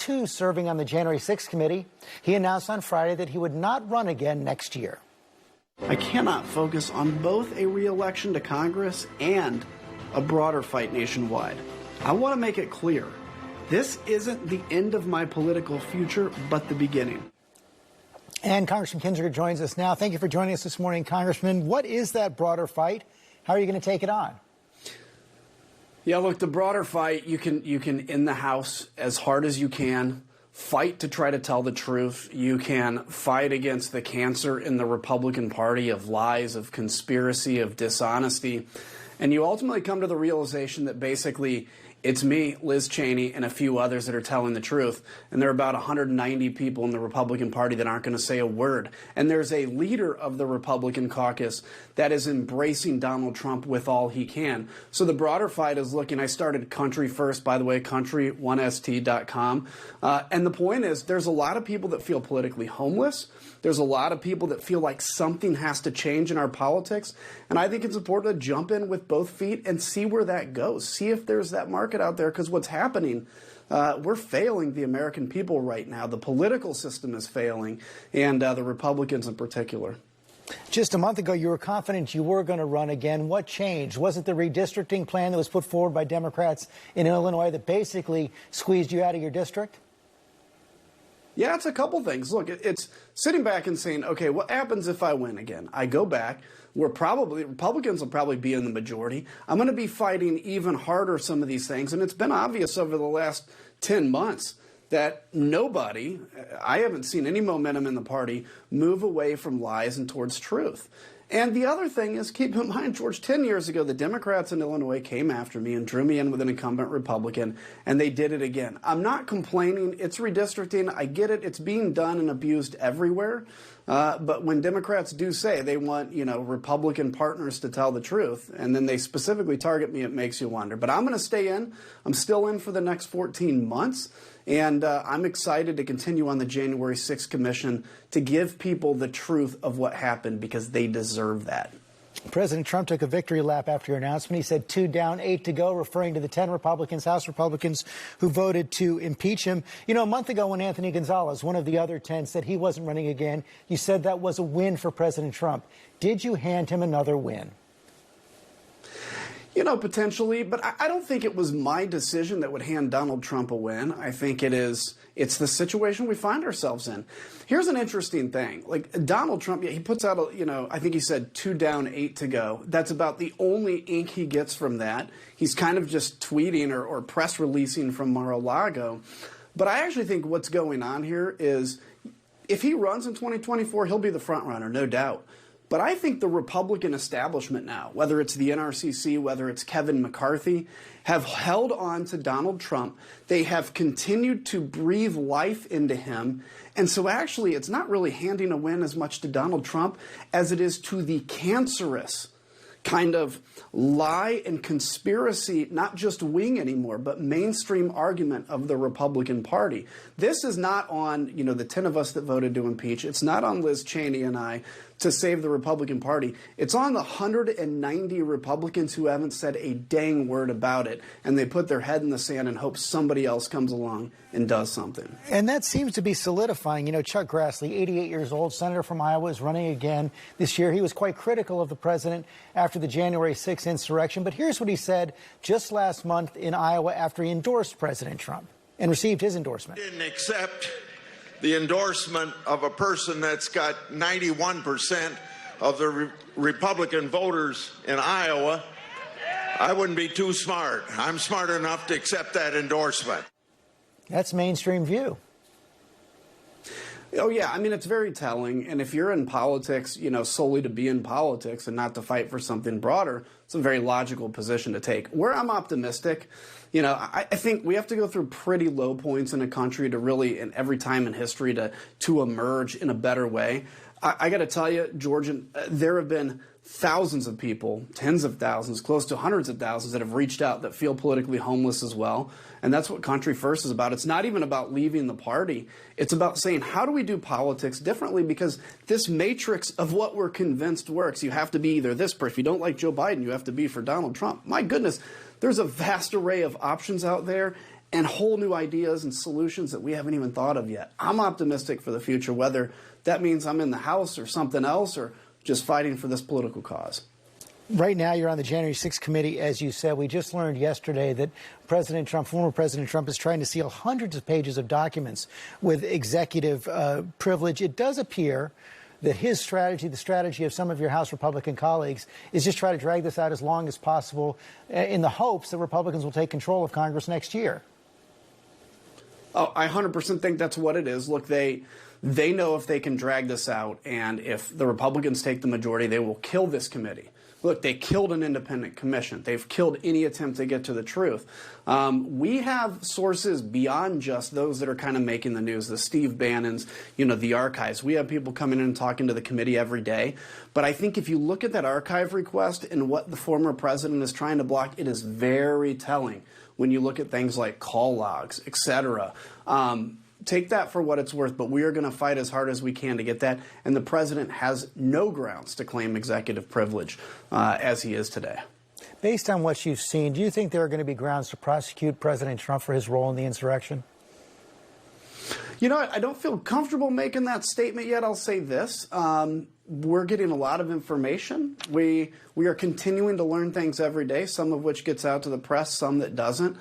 two serving on the January 6th committee. He announced on Friday that he would not run again next year. I cannot focus on both a re-election to Congress and a broader fight nationwide. I want to make it clear, this isn't the end of my political future, but the beginning. And Congressman Kinzinger joins us now. Thank you for joining us this morning, Congressman. What is that broader fight? How are you going to take it on? Yeah, look, the broader fight, you can in the House as hard as you can, fight to try to tell the truth. You can fight against the cancer in the Republican Party of lies, of conspiracy, of dishonesty. And you ultimately come to the realization that basically it's me, Liz Cheney, and a few others that are telling the truth. And there are about 190 people in the Republican Party that aren't going to say a word. And there's a leader of the Republican caucus that is embracing Donald Trump with all he can. So the broader fight is looking, I started Country First, by the way, country1st.com. And the point is, there's a lot of people that feel politically homeless. There's a lot of people that feel like something has to change in our politics. And I think it's important to jump in with both feet and see where that goes. See if there's that market out there, because what's happening, we're failing the American people right now. The political system is failing, and the Republicans in particular. Just a month ago, you were confident you were going to run again. What changed? Was it the redistricting plan that was put forward by Democrats in Illinois that basically squeezed you out of your district? Yeah, it's a couple things. Look, it's sitting back and saying, okay, what happens if I win again? I go back. Republicans will probably be in the majority. I'm going to be fighting even harder some of these things. And it's been obvious over the last 10 months that I haven't seen any momentum in the party move away from lies and towards truth. And the other thing is, keep in mind, George, 10 years ago, the Democrats in Illinois came after me and drew me in with an incumbent Republican, and they did it again. I'm not complaining. It's redistricting. I get it. It's being done and abused everywhere. But when Democrats do say they want, Republican partners to tell the truth, and then they specifically target me, it makes you wonder. But I'm going to stay in. I'm still in for the next 14 months. And I'm excited to continue on the January 6th Commission to give people the truth of what happened, because they deserve that. President Trump took a victory lap after your announcement. He said 2 down, 8 to go, referring to the 10 Republicans, House Republicans, who voted to impeach him. A month ago when Anthony Gonzalez, one of the other 10, said he wasn't running again, you said that was a win for President Trump. Did you hand him another win? Potentially, but I don't think it was my decision that would hand Donald Trump a win. I think it's the situation we find ourselves in. Here's an interesting thing. Like Donald Trump, he puts out, I think he said 2 down, 8 to go. That's about the only ink he gets from that. He's kind of just tweeting or press releasing from Mar-a-Lago. But I actually think what's going on here is if he runs in 2024, he'll be the front runner, no doubt. But I think the Republican establishment now, whether it's the NRCC, whether it's Kevin McCarthy, have held on to Donald Trump. They have continued to breathe life into him. And so actually, it's not really handing a win as much to Donald Trump as it is to the cancerous kind of lie and conspiracy, not just wing anymore, but mainstream argument of the Republican Party. This is not on, the 10 of us that voted to impeach. It's not on Liz Cheney and I to save the Republican Party. It's on the 190 Republicans who haven't said a dang word about it, and they put their head in the sand and hope somebody else comes along and does something. And that seems to be solidifying. Chuck Grassley, 88 years old, senator from Iowa, is running again this year. He was quite critical of the president after the January 6th insurrection. But here's what he said just last month in Iowa after he endorsed President Trump and received his endorsement. Didn't accept the endorsement of a person that's got 91% of the Republican voters in Iowa. I wouldn't be too smart. I'm smart enough to accept that endorsement. That's mainstream view. Oh, yeah. It's very telling. And if you're in politics, solely to be in politics and not to fight for something broader, it's a very logical position to take. Where I'm optimistic, I think we have to go through pretty low points in a country to really, in every time in history, to emerge in a better way. I got to tell you, George, there have been thousands of people, tens of thousands, close to hundreds of thousands that have reached out that feel politically homeless as well. And that's what Country First is about. It's not even about leaving the party. It's about saying, how do we do politics differently? Because this matrix of what we're convinced works, you have to be either this person. If you don't like Joe Biden, you have to be for Donald Trump. My goodness, there's a vast array of options out there. and whole new ideas and solutions that we haven't even thought of yet. I'm optimistic for the future, whether that means I'm in the House or something else or just fighting for this political cause. Right now, you're on the January 6th committee, as you said. We just learned yesterday that President Trump, former President Trump, is trying to seal hundreds of pages of documents with executive privilege. It does appear that his strategy, the strategy of some of your House Republican colleagues, is just try to drag this out as long as possible in the hopes that Republicans will take control of Congress next year. Oh, I 100% think that's what it is. Look, they know if they can drag this out, and if the Republicans take the majority, they will kill this committee. Look, they killed an independent commission. They've killed any attempt to get to the truth. We have sources beyond just those that are kind of making the news, the Steve Bannons, the archives. We have people coming in and talking to the committee every day. But I think if you look at that archive request and what the former president is trying to block, it is very telling when you look at things like call logs, et cetera. Take that for what it's worth, but we are going to fight as hard as we can to get that. And the president has no grounds to claim executive privilege as he is today. Based on what you've seen, do you think there are going to be grounds to prosecute President Trump for his role in the insurrection? You know what? I don't feel comfortable making that statement yet. I'll say this. We're getting a lot of information. We are continuing to learn things every day, some of which gets out to the press, some that doesn't.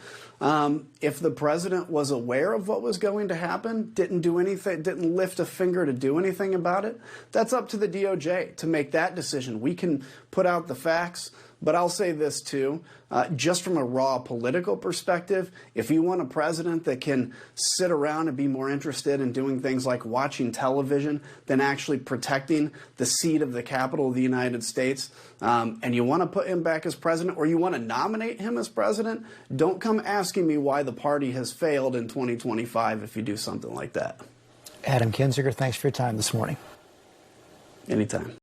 If the president was aware of what was going to happen, didn't do anything, didn't lift a finger to do anything about it, that's up to the DOJ to make that decision. We can put out the facts, but I'll say this too, just from a raw political perspective, if you want a president that can sit around and be more interested in doing things like watching television than actually protecting the seat of the capital of the United States, and you want to put him back as president, or you want to nominate him as president, don't come asking me why the party has failed in 2025 if you do something like that. Adam Kinzinger, thanks for your time this morning. Anytime.